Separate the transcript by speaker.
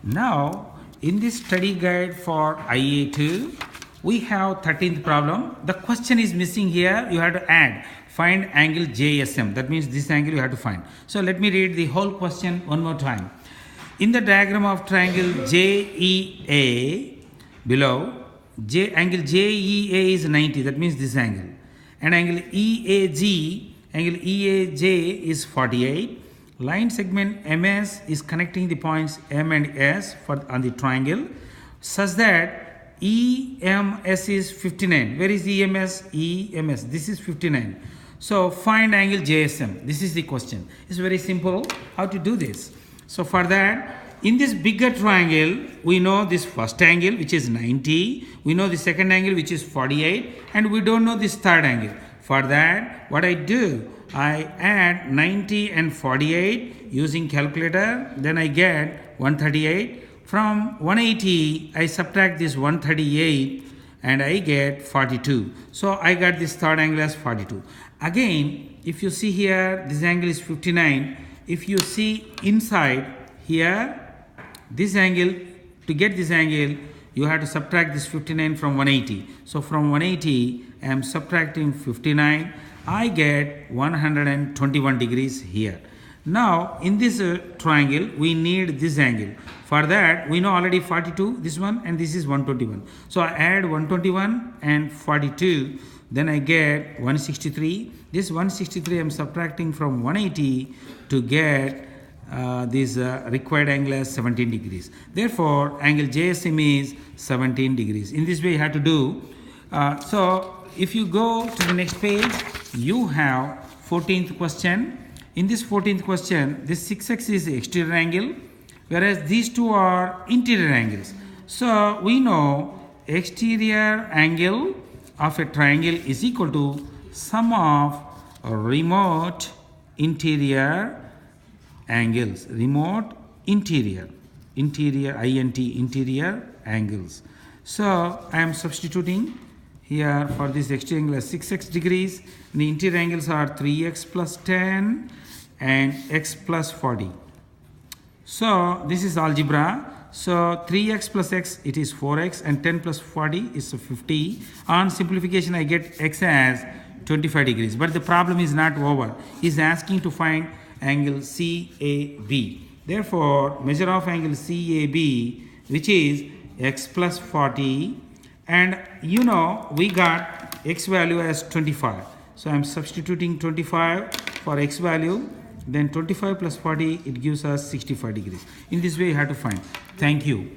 Speaker 1: Now, in this study guide for IA2, we have 13th problem. The question is missing here. You have to add, find angle JSM. That means this angle you have to find. So let me read the whole question one more time. In the diagram of triangle JEA below, angle JEA is 90. That means this angle. And angle EAJ is 48. Line segment MS is connecting the points M and S on the triangle such that EMS is 59. Where is EMS? EMS. This is 59. So find angle JSM. This is the question. It's very simple how to do this. So for that, in this bigger triangle, we know this first angle which is 90. We know the second angle which is 48. And we don't know this third angle. For that, what I do, I add 90 and 48 using calculator. Then I get 138. From 180, I subtract this 138 and I get 42. So I got this third angle as 42. Again, if you see here, this angle is 59. If you see inside here, this angle, to get this angle, you have to subtract this 59 from 180. So from 180, I am subtracting 59. I get 121 degrees here. Now, in this triangle, we need this angle. For that, we know already 42, this one, and this is 121. So I add 121 and 42. Then I get 163. This 163 I am subtracting from 180 to get this required angle as 17 degrees. Therefore, angle JSM is 17 degrees. In this way, you have to do. So, if you go to the next page, you have 14th question. In this 14th question, this 6x is the exterior angle, whereas these two are interior angles. So, we know exterior angle of a triangle is equal to sum of remote interior angles. Remote interior interior angles. So I am substituting here for this exterior angle as 6x degrees. The interior angles are 3x plus 10 and x plus 40. So this is algebra. So 3x plus x, it is 4x, and 10 plus 40 is 50. On simplification, I get x as 25 degrees. But the problem is not over. He's asking to find angle CAB. Therefore, measure of angle CAB, which is x plus 40, and you know we got x value as 25. So I am substituting 25 for x value. Then 25 plus 40, it gives us 65 degrees. In this way, you have to find. Thank you.